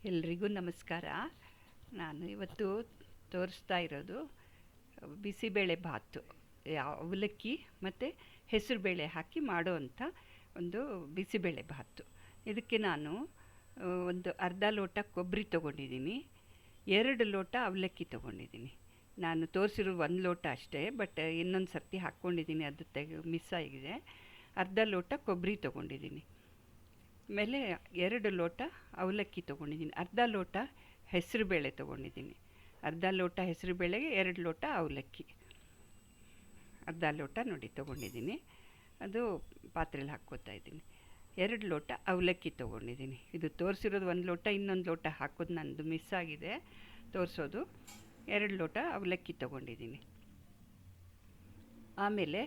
ಎಲ್ರಿಗೂ ನಮಸ್ಕಾರ. ನಾನು ಇವತ್ತು ತೋರಿಸ್ತಾ ಇರೋದು ಬಿಸಿಬೇಳೆ ಭಾತು, ಅವಲಕ್ಕಿ ಮತ್ತು ಹೆಸರುಬೇಳೆ ಹಾಕಿ ಮಾಡೋ ಅಂಥ ಒಂದು ಬಿಸಿಬೇಳೆ ಭಾತು. ಇದಕ್ಕೆ ನಾನು ಒಂದು ಅರ್ಧ ಲೋಟ ಕೊಬ್ಬರಿ ತೊಗೊಂಡಿದ್ದೀನಿ, 2 ಲೋಟ ಅವಲಕ್ಕಿ ತೊಗೊಂಡಿದ್ದೀನಿ. ನಾನು ತೋರಿಸಿರೋ 1 ಲೋಟ ಅಷ್ಟೇ, ಬಟ್ ಇನ್ನೊಂದು ಸರ್ತಿ ಹಾಕ್ಕೊಂಡಿದ್ದೀನಿ, ಅದು ಮಿಸ್ ಆಗಿದೆ. ಅರ್ಧ ಲೋಟ ಕೊಬ್ಬರಿ ತೊಗೊಂಡಿದ್ದೀನಿ, ಆಮೇಲೆ 2 ಲೋಟ ಅವಲಕ್ಕಿ ತೊಗೊಂಡಿದ್ದೀನಿ, ಅರ್ಧ ಲೋಟ ಹೆಸರುಬೇಳೆ ತೊಗೊಂಡಿದ್ದೀನಿ. ಅರ್ಧ ಲೋಟ ಹೆಸರುಬೇಳೆಗೆ 2 ಲೋಟ ಅವಲಕ್ಕಿ, ಅರ್ಧ ಲೋಟ ನೋಡಿ ತೊಗೊಂಡಿದ್ದೀನಿ. ಅದು ಪಾತ್ರೆಯಲ್ಲಿ ಹಾಕ್ಕೋತಾ ಇದ್ದೀನಿ. 2 ಲೋಟ ಅವಲಕ್ಕಿ ತೊಗೊಂಡಿದ್ದೀನಿ. ಇದು ತೋರಿಸಿರೋದು 1 ಲೋಟ, ಇನ್ನೊಂದು ಲೋಟ ಹಾಕೋದು ನನ್ನದು ಮಿಸ್ ಆಗಿದೆ ತೋರಿಸೋದು. 2 ಲೋಟ ಅವಲಕ್ಕಿ ತೊಗೊಂಡಿದ್ದೀನಿ. ಆಮೇಲೆ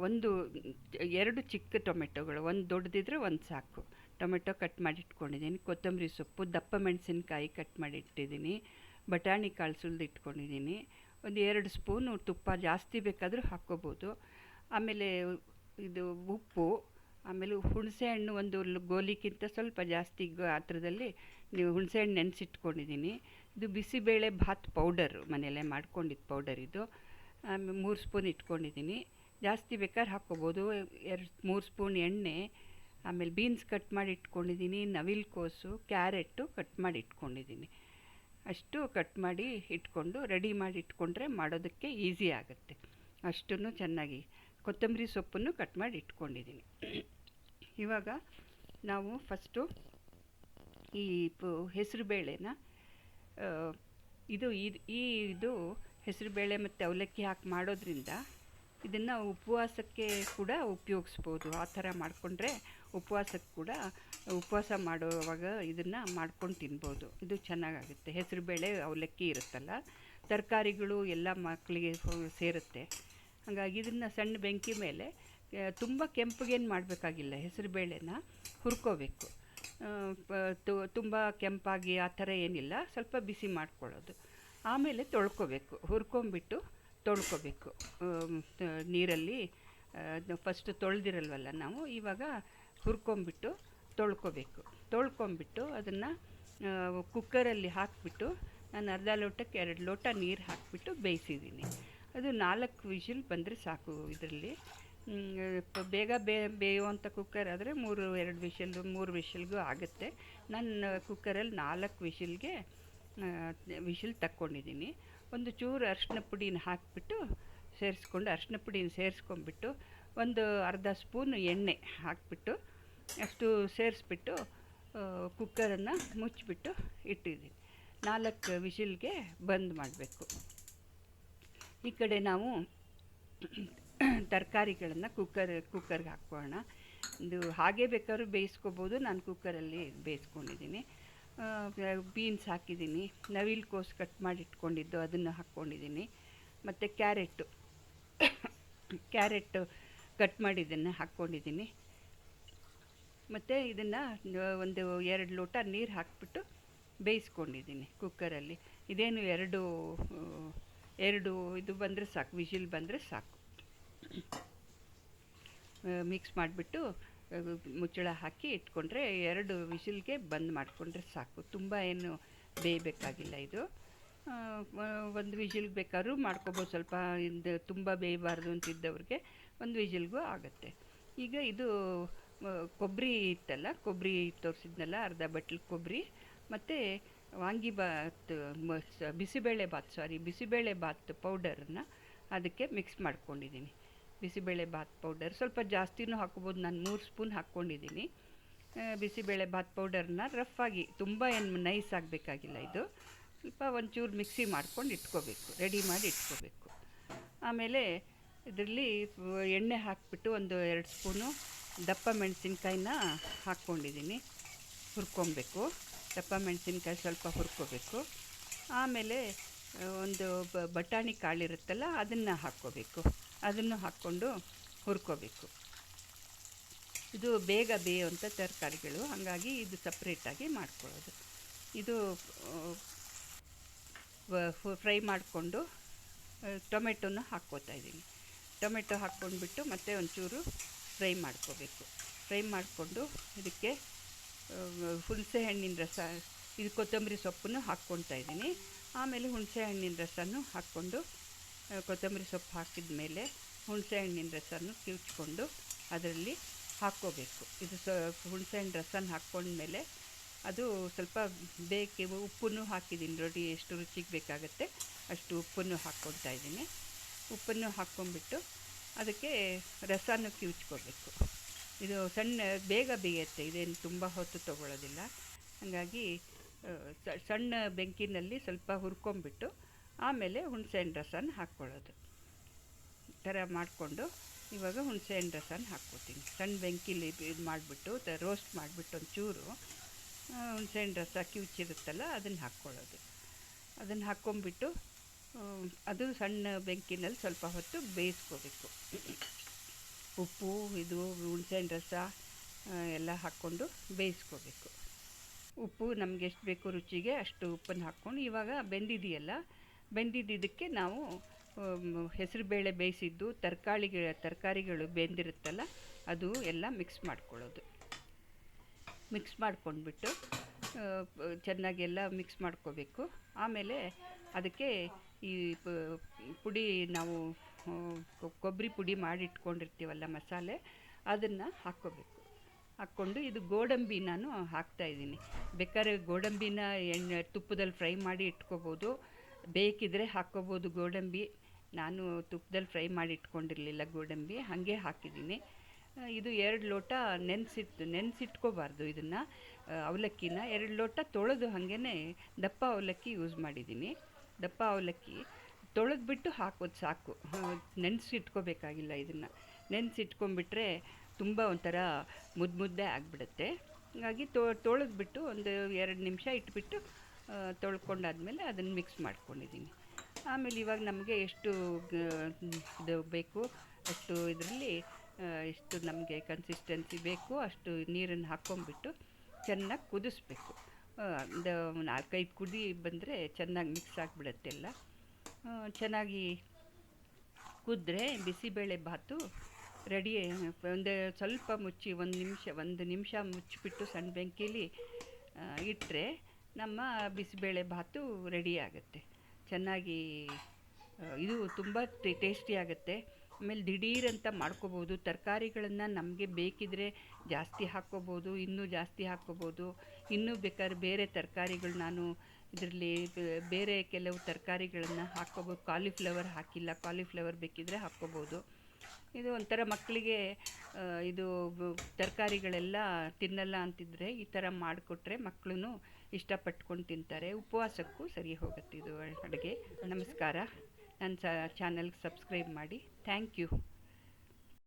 2 ಚಿಕ್ಕ ಟೊಮೆಟೊಗಳು, ಒಂದು ದೊಡ್ಡದಿದ್ರೆ ಒಂದು ಸಾಕು, ಟೊಮೆಟೊ ಕಟ್ ಮಾಡಿ ಇಟ್ಕೊಂಡಿದ್ದೀನಿ. ಕೊತ್ತಂಬರಿ ಸೊಪ್ಪು, ದಪ್ಪ ಮೆಣಸಿನ್ಕಾಯಿ ಕಟ್ ಮಾಡಿ ಇಟ್ಟಿದ್ದೀನಿ. ಬಟಾಣಿ ಕಾಳು ಸುಲಿದು ಇಟ್ಕೊಂಡಿದ್ದೀನಿ. ಒಂದು 2 ಸ್ಪೂನು ತುಪ್ಪ, ಜಾಸ್ತಿ ಬೇಕಾದರೂ ಹಾಕ್ಕೋಬೋದು. ಆಮೇಲೆ ಇದು ಉಪ್ಪು, ಆಮೇಲೆ ಹುಣಸೆಹಣ್ಣು ಒಂದು ಗೋಲಿಗಿಂತ ಸ್ವಲ್ಪ ಜಾಸ್ತಿ ಗಾತ್ರದಲ್ಲಿ ನೀವು ಹುಣಸೆಹಣ್ಣು ನೆನೆಸಿಟ್ಕೊಂಡಿದ್ದೀನಿ. ಇದು ಬಿಸಿಬೇಳೆ ಭಾತ್ ಪೌಡರು, ಮನೆಯಲ್ಲೇ ಮಾಡ್ಕೊಂಡಿದ್ದು ಪೌಡರ್ ಇದು. 3 ಸ್ಪೂನ್ ಇಟ್ಕೊಂಡಿದ್ದೀನಿ. ಜಾಸ್ತಿ ಬೇಕಾದ್ರೆ ಹಾಕ್ಕೋಬೋದು. 3 ಸ್ಪೂನ್ ಎಣ್ಣೆ, ಆಮೇಲೆ ಬೀನ್ಸ್ ಕಟ್ ಮಾಡಿ ಇಟ್ಕೊಂಡಿದ್ದೀನಿ, ನವಿಲುಕೋಸು, ಕ್ಯಾರೆಟು ಕಟ್ ಮಾಡಿ ಇಟ್ಕೊಂಡಿದ್ದೀನಿ. ಅಷ್ಟು ಕಟ್ ಮಾಡಿ ಇಟ್ಕೊಂಡು ರೆಡಿ ಮಾಡಿ ಇಟ್ಕೊಂಡ್ರೆ ಮಾಡೋದಕ್ಕೆ ಈಸಿ ಆಗುತ್ತೆ. ಅಷ್ಟನ್ನು ಚೆನ್ನಾಗಿ ಕೊತ್ತಂಬರಿ ಸೊಪ್ಪನ್ನು ಕಟ್ ಮಾಡಿ ಇಟ್ಕೊಂಡಿದ್ದೀನಿ. ಇವಾಗ ನಾವು ಫಸ್ಟು ಈ ಹೆಸರುಬೇಳೆನ ಇದು ಹೆಸರುಬೇಳೆ ಮತ್ತು ಅವಲಕ್ಕಿ ಹಾಕಿ ಮಾಡೋದ್ರಿಂದ ಇದನ್ನು ಉಪವಾಸಕ್ಕೆ ಕೂಡ ಉಪಯೋಗಿಸ್ಬೋದು. ಆ ಥರ ಮಾಡಿಕೊಂಡ್ರೆ ಉಪವಾಸಕ್ಕೆ ಕೂಡ, ಉಪವಾಸ ಮಾಡುವಾಗ ಇದನ್ನು ಮಾಡ್ಕೊಂಡು ತಿನ್ಬೋದು. ಇದು ಚೆನ್ನಾಗಾಗುತ್ತೆ. ಹೆಸರುಬೇಳೆ ಅವಲಕ್ಕಿ ಇರುತ್ತಲ್ಲ, ತರಕಾರಿಗಳು ಎಲ್ಲ ಮಕ್ಕಳಿಗೆ ಸೇರುತ್ತೆ. ಹಾಗಾಗಿ ಇದನ್ನು ಸಣ್ಣ ಬೆಂಕಿ ಮೇಲೆ ತುಂಬ ಕೆಂಪಗೇನು ಮಾಡಬೇಕಾಗಿಲ್ಲ, ಹೆಸರುಬೇಳೆನ ಹುರ್ಕೋಬೇಕು. ತುಂಬ ಕೆಂಪಾಗಿ ಆ ಥರ ಏನಿಲ್ಲ, ಸ್ವಲ್ಪ ಬಿಸಿ ಮಾಡ್ಕೊಳ್ಳೋದು. ಆಮೇಲೆ ತೊಳ್ಕೊಬೇಕು, ಹುರ್ಕೊಂಬಿಟ್ಟು ತೊಳ್ಕೊಬೇಕು ನೀರಲ್ಲಿ. ಫಸ್ಟು ತೊಳೆದಿರಲ್ವಲ್ಲ ನಾವು, ಇವಾಗ ಹುರ್ಕೊಂಬಿಟ್ಟು ತೊಳ್ಕೊಬೇಕು. ತೊಳ್ಕೊಂಬಿಟ್ಟು ಅದನ್ನು ಕುಕ್ಕರಲ್ಲಿ ಹಾಕಿಬಿಟ್ಟು, ನಾನು ಅರ್ಧ ಲೋಟಕ್ಕೆ 2 ಲೋಟ ನೀರು ಹಾಕಿಬಿಟ್ಟು ಬೇಯಿಸಿದ್ದೀನಿ. ಅದು 4 ವಿಷಿಲ್ ಬಂದರೆ ಸಾಕು. ಇದರಲ್ಲಿ ಬೇಗ ಬೇಯುವಂಥ ಕುಕ್ಕರ್ ಆದರೆ 3 ವಿಷಿಲ್ಗೂ ಆಗುತ್ತೆ. ನಾನು ಕುಕ್ಕರಲ್ಲಿ 4 ವಿಷಿಲ್ ತಕ್ಕೊಂಡಿದ್ದೀನಿ. ಒಂದು ಚೂರು ಅರಿಶಿನ ಪುಡಿನ ಹಾಕಿಬಿಟ್ಟು ಅರಿಶಿನ ಪುಡಿನ ಸೇರಿಸ್ಕೊಂಡ್ಬಿಟ್ಟು, ಒಂದು ಅರ್ಧ ಸ್ಪೂನ್ ಎಣ್ಣೆ ಹಾಕಿಬಿಟ್ಟು ಅಷ್ಟು ಸೇರಿಸ್ಬಿಟ್ಟು ಕುಕ್ಕರನ್ನು ಮುಚ್ಚಿಬಿಟ್ಟು ಇಟ್ಟಿದ್ದೀನಿ. 4 ವಿಷಿಲ್ಗೆ ಬಂದ್ ಮಾಡಬೇಕು. ಈ ಕಡೆ ನಾವು ತರಕಾರಿಗಳನ್ನು ಕುಕ್ಕರ್ಗೆ ಹಾಕ್ಕೊಳ್ಳೋಣ. ಇದು ಹಾಗೆ ಬೇಕಾದ್ರೂ ಬೇಯಿಸ್ಕೋಬೋದು, ನಾನು ಕುಕ್ಕರಲ್ಲಿ ಬೇಯಿಸ್ಕೊಂಡಿದ್ದೀನಿ. ಬೀನ್ಸ್ ಹಾಕಿದ್ದೀನಿ, ನವಿಲುಕೋಸು ಕಟ್ ಮಾಡಿ ಇಟ್ಕೊಂಡಿದ್ದು ಅದನ್ನು ಹಾಕ್ಕೊಂಡಿದ್ದೀನಿ, ಮತ್ತು ಕ್ಯಾರೆಟ್ ಕಟ್ ಮಾಡಿದ್ದನ್ನು ಹಾಕ್ಕೊಂಡಿದ್ದೀನಿ. ಮತ್ತು ಇದನ್ನು ಒಂದು 2 ಲೋಟ ನೀರು ಹಾಕಿಬಿಟ್ಟು ಬೇಯಿಸ್ಕೊಂಡಿದ್ದೀನಿ ಕುಕ್ಕರಲ್ಲಿ. ಇದೇನು ಎರಡು ಇದು ಬಂದರೆ ಸಾಕು, ವಿಷಿಲ್ ಬಂದರೆ ಸಾಕು. ಮಿಕ್ಸ್ ಮಾಡಿಬಿಟ್ಟು ಮುಚ್ಚಳ ಹಾಕಿ ಇಟ್ಕೊಂಡ್ರೆ 2 ವಿಷಿಲ್ಗೆ ಬಂದ್ ಮಾಡಿಕೊಂಡ್ರೆ ಸಾಕು. ತುಂಬ ಏನು ಬೇಯಬೇಕಾಗಿಲ್ಲ ಇದು. 1 ವಿಷಿಲ್ಗೆ ಬೇಕಾದ್ರೂ ಮಾಡ್ಕೊಬೋದು. ಸ್ವಲ್ಪ ತುಂಬ ಬೇಯಬಾರ್ದು ಅಂತಿದ್ದವ್ರಿಗೆ 1 ವಿಷಿಲ್ಗೂ ಆಗುತ್ತೆ. ಈಗ ಇದು ಕೊಬ್ಬರಿ ಇತ್ತಲ್ಲ, ಕೊಬ್ಬರಿ ತೋರಿಸಿದ್ನಲ್ಲ, ಅರ್ಧ ಬಟ್ಲು ಕೊಬ್ಬರಿ ಮತ್ತು ಬಿಸಿಬೇಳೆ ಭಾತ್ ಪೌಡರನ್ನು ಅದಕ್ಕೆ ಮಿಕ್ಸ್ ಮಾಡ್ಕೊಂಡಿದ್ದೀನಿ. ಬಿಸಿಬೇಳೆ ಭಾತ್ ಪೌಡರ್ ಸ್ವಲ್ಪ ಜಾಸ್ತಿನೂ ಹಾಕ್ಕೋಬೋದು, ನಾನು 3 ಸ್ಪೂನ್ ಹಾಕ್ಕೊಂಡಿದ್ದೀನಿ. ಬಿಸಿಬೇಳೆ ಭಾತ್ ಪೌಡರ್ನ ರಫಾಗಿ, ತುಂಬ ಏನು ನೈಸ್ ಆಗಬೇಕಾಗಿಲ್ಲ ಇದು, ಸ್ವಲ್ಪ ಒಂಚೂರು ಮಿಕ್ಸಿ ಮಾಡ್ಕೊಂಡು ಇಟ್ಕೋಬೇಕು, ರೆಡಿ ಮಾಡಿ ಇಟ್ಕೋಬೇಕು. ಆಮೇಲೆ ಇದರಲ್ಲಿ ಎಣ್ಣೆ ಹಾಕಿಬಿಟ್ಟು ಒಂದು 2 ಸ್ಪೂನು ದಪ್ಪ ಮೆಣಸಿನ್ಕಾಯಿನ ಹಾಕ್ಕೊಂಡಿದ್ದೀನಿ. ಹುರ್ಕೊಬೇಕು, ದಪ್ಪ ಮೆಣಸಿನ್ಕಾಯಿ ಸ್ವಲ್ಪ ಹುರ್ಕೋಬೇಕು. ಆಮೇಲೆ ಒಂದು ಬಟಾಣಿ ಕಾಳಿರುತ್ತಲ್ಲ, ಅದನ್ನು ಹಾಕ್ಕೋಬೇಕು. ಅದನ್ನು ಹಾಕ್ಕೊಂಡು ಹುರ್ಕೋಬೇಕು. ಇದು ಬೇಗ ಬೇಯುವಂಥ ತರಕಾರಿಗಳು, ಹಾಗಾಗಿ ಇದು ಸಪ್ರೇಟಾಗಿ ಮಾಡ್ಕೊಳ್ಳೋದು. ಇದು ಫ್ರೈ ಮಾಡಿಕೊಂಡು ಟೊಮೆಟೊನ ಹಾಕ್ಕೋತಾ ಇದ್ದೀನಿ. ಟೊಮೆಟೊ ಹಾಕ್ಕೊಂಡ್ಬಿಟ್ಟು ಮತ್ತೆ ಒಂಚೂರು ಫ್ರೈ ಮಾಡ್ಕೋಬೇಕು. ಫ್ರೈ ಮಾಡಿಕೊಂಡು ಇದಕ್ಕೆ ಹುಣಸೆ ಹಣ್ಣಿನ ರಸ ಇದು ಕೊತ್ತಂಬರಿ ಸೊಪ್ಪನ್ನು ಹಾಕ್ಕೊಳ್ತಾ ಇದ್ದೀನಿ. ಆಮೇಲೆ ಹುಣಸೆ ಹಣ್ಣಿನ ರಸನೂ ಹಾಕ್ಕೊಂಡು, ಕೊತ್ತಂಬರಿ ಸೊಪ್ಪು ಹಾಕಿದ ಮೇಲೆ ಹುಣಸೆ ಹಣ್ಣಿನ ರಸನೂ ಕಿವುಚ್ಕೊಂಡು ಅದರಲ್ಲಿ ಹಾಕ್ಕೋಬೇಕು. ಇದು ಹುಣಸೆ ಹಣ್ಣು ರಸನ ಹಾಕ್ಕೊಂಡ್ಮೇಲೆ ಅದು ಸ್ವಲ್ಪ ಉಪ್ಪನ್ನು ಹಾಕಿದ್ದೀನಿ. ನೋಡಿ ಎಷ್ಟು ರುಚಿಗೆ ಬೇಕಾಗುತ್ತೆ ಅಷ್ಟು ಉಪ್ಪನ್ನು ಹಾಕ್ಕೊಳ್ತಾ ಇದ್ದೀನಿ. ಉಪ್ಪನ್ನು ಹಾಕ್ಕೊಂಡ್ಬಿಟ್ಟು ಅದಕ್ಕೆ ರಸನೂ ಕಿವುಚ್ಕೋಬೇಕು. ಇದು ಬೇಗ ಬೇಯುತ್ತೆ, ಇದೇನು ತುಂಬ ಹೊತ್ತು ತೊಗೊಳ್ಳೋದಿಲ್ಲ. ಹಾಗಾಗಿ ಸಣ್ಣ ಬೆಂಕಿನಲ್ಲಿ ಸ್ವಲ್ಪ ಹುರ್ಕೊಂಬಿಟ್ಟು ಆಮೇಲೆ ಹುಣಸೆಹಣ್ಣು ರಸನ ಹಾಕ್ಕೊಳ್ಳೋದು. ಈ ಥರ ಮಾಡಿಕೊಂಡು ಇವಾಗ ಹುಣಸೆಹಣ್ಣು ರಸನ ಹಾಕ್ಕೊತೀನಿ. ಸಣ್ಣ ಬೆಂಕಿಲಿ ಇದು ಮಾಡಿಬಿಟ್ಟು ರೋಸ್ಟ್ ಮಾಡಿಬಿಟ್ಟು ಒಂಚೂರು ಹುಣಸೆಹಣ್ಣು ರಸ ಕಿವುಚಿರುತ್ತಲ್ಲ ಅದನ್ನು ಹಾಕ್ಕೊಳ್ಳೋದು. ಅದನ್ನು ಹಾಕ್ಕೊಂಬಿಟ್ಟು ಅದು ಸಣ್ಣ ಬೆಂಕಿನಲ್ಲಿ ಸ್ವಲ್ಪ ಹೊತ್ತು ಬೇಯಿಸ್ಕೋಬೇಕು. ಉಪ್ಪು, ಇದು ಹುಣಸೆಹಣ್ಣು ರಸ ಎಲ್ಲ ಹಾಕ್ಕೊಂಡು ಬೇಯಿಸ್ಕೋಬೇಕು. ಉಪ್ಪು ನಮಗೆ ಎಷ್ಟು ಬೇಕು ರುಚಿಗೆ ಅಷ್ಟು ಉಪ್ಪನ್ನು ಹಾಕ್ಕೊಂಡು, ಇವಾಗ ಬೆಂದಿದ್ದಕ್ಕೆ ನಾವು ಹೆಸರುಬೇಳೆ ಬೇಯಿಸಿದ್ದು ತರಕಾರಿಗಳು ಬೆಂದಿರುತ್ತಲ್ಲ ಅದು ಎಲ್ಲ ಮಿಕ್ಸ್ ಮಾಡ್ಕೊಳ್ಳೋದು. ಮಿಕ್ಸ್ ಮಾಡ್ಕೊಂಡ್ಬಿಟ್ಟು ಚೆನ್ನಾಗಿ ಎಲ್ಲ ಮಿಕ್ಸ್ ಮಾಡ್ಕೋಬೇಕು. ಆಮೇಲೆ ಅದಕ್ಕೆ ಈ ಪುಡಿ ನಾವು ಕೊಬ್ಬರಿ ಪುಡಿ ಮಾಡಿಟ್ಕೊಂಡಿರ್ತೀವಲ್ಲ ಮಸಾಲೆ, ಅದನ್ನು ಹಾಕ್ಕೋಬೇಕು. ಹಾಕ್ಕೊಂಡು ಇದು ಗೋಡಂಬಿ ನಾನು ಹಾಕ್ತಾಯಿದ್ದೀನಿ. ಬೇಕಾದ್ರೆ ಗೋಡಂಬಿನ ತುಪ್ಪದಲ್ಲಿ ಫ್ರೈ ಮಾಡಿ ಇಟ್ಕೋಬೋದು, ಬೇಕಿದ್ರೆ ಹಾಕ್ಕೋಬೋದು ಗೋಡಂಬಿ. ನಾನು ತುಪ್ಪದಲ್ಲಿ ಫ್ರೈ ಮಾಡಿ ಇಟ್ಕೊಂಡಿರಲಿಲ್ಲ ಗೋಡಂಬಿ, ಹಾಗೆ ಹಾಕಿದ್ದೀನಿ. ಇದು 2 ಲೋಟ ನೆನೆಸಿಟ್ಕೋಬಾರ್ದು. ಇದನ್ನು ಅವಲಕ್ಕಿನ 2 ಲೋಟ ತೊಳೆದು ಹಾಗೇ ದಪ್ಪ ಅವಲಕ್ಕಿ ಯೂಸ್ ಮಾಡಿದ್ದೀನಿ. ದಪ್ಪ ಅವಲಕ್ಕಿ ತೊಳೆದ್ಬಿಟ್ಟು ಹಾಕೋದು ಸಾಕು, ನೆನೆಸಿಟ್ಕೋಬೇಕಾಗಿಲ್ಲ. ಇದನ್ನು ನೆನೆಸಿಟ್ಕೊಂಡ್ಬಿಟ್ರೆ ತುಂಬ ಒಂಥರ ಮುದ್ದೆ ಆಗಿಬಿಡುತ್ತೆ. ಹಾಗಾಗಿ ತೊಳೆದ್ಬಿಟ್ಟು ಒಂದು 2 ನಿಮಿಷ ಇಟ್ಬಿಟ್ಟು ತೊಳ್ಕೊಂಡಾದ್ಮೇಲೆ ಅದನ್ನು ಮಿಕ್ಸ್ ಮಾಡ್ಕೊಂಡಿದ್ದೀನಿ. ಆಮೇಲೆ ಇವಾಗ ನಮಗೆ ಎಷ್ಟು ಇದು ಬೇಕು ಅಷ್ಟು ಇದರಲ್ಲಿ ಎಷ್ಟು ನಮಗೆ ಕನ್ಸಿಸ್ಟೆನ್ಸಿ ಬೇಕು ಅಷ್ಟು ನೀರನ್ನು ಹಾಕ್ಕೊಂಬಿಟ್ಟು ಚೆನ್ನಾಗಿ ಕುದಿಸ್ಬೇಕು. ಒಂದು 4-5 ಕುದಿ ಬಂದರೆ ಚೆನ್ನಾಗಿ ಮಿಕ್ಸ್ ಆಗಿಬಿಡುತ್ತೆ ಎಲ್ಲ. ಚೆನ್ನಾಗಿ ಕುದ್ರೆ ಬಿಸಿಬೇಳೆ ಬಾತು ರೆಡಿ. ಒಂದು ಸ್ವಲ್ಪ ಮುಚ್ಚಿ ಒಂದು ನಿಮಿಷ ಮುಚ್ಚಿಬಿಟ್ಟು ಸಣ್ಣ ಬೆಂಕಿಲಿ ಇಟ್ಟರೆ ನಮ್ಮ ಬಿಸಿಬೇಳೆ ಬಾತು ರೆಡಿ ಆಗುತ್ತೆ. ಚೆನ್ನಾಗಿ ಇದು ತುಂಬ ಟೇಸ್ಟಿ ಆಗುತ್ತೆ. ಆಮೇಲೆ ದಿಢೀರಂತ ಮಾಡ್ಕೋಬೋದು. ತರಕಾರಿಗಳನ್ನು ನಮಗೆ ಬೇಕಿದ್ರೆ ಜಾಸ್ತಿ ಹಾಕ್ಕೋಬೋದು, ಇನ್ನೂ ಜಾಸ್ತಿ ಹಾಕ್ಕೋಬೋದು. ಇನ್ನೂ ಬೇಕಾದ್ರೆ ಬೇರೆ ತರಕಾರಿಗಳು ನಾನು ಇದರಲ್ಲಿ ಬೇರೆ ಕೆಲವು ತರಕಾರಿಗಳನ್ನು ಹಾಕ್ಕೋಬೋದು. ಕಾಲಿಫ್ಲವರ್ ಹಾಕಿಲ್ಲ, ಕಾಲಿಫ್ಲವರ್ ಬೇಕಿದ್ರೆ ಹಾಕ್ಕೋಬೋದು. ಇದು ಒಂಥರ ಮಕ್ಕಳಿಗೆ ಇದು ತರಕಾರಿಗಳೆಲ್ಲ ತಿನ್ನಲ್ಲ ಅಂತಿದ್ರೆ ಈ ಥರ ಮಾಡಿಕೊಟ್ರೆ ಮಕ್ಕಳು ಇಷ್ಟಪಟ್ಕೊಂಡು ತಿಂತಾರೆ. ಉಪವಾಸಕ್ಕೂ ಸರಿ ಹೋಗುತ್ತೆ ಇದು ಅಡುಗೆ. ನಮಸ್ಕಾರ. ನನ್ನ ಚಾನಲ್ಗೆ ಸಬ್ಸ್ಕ್ರೈಬ್ ಮಾಡಿ. Thank you.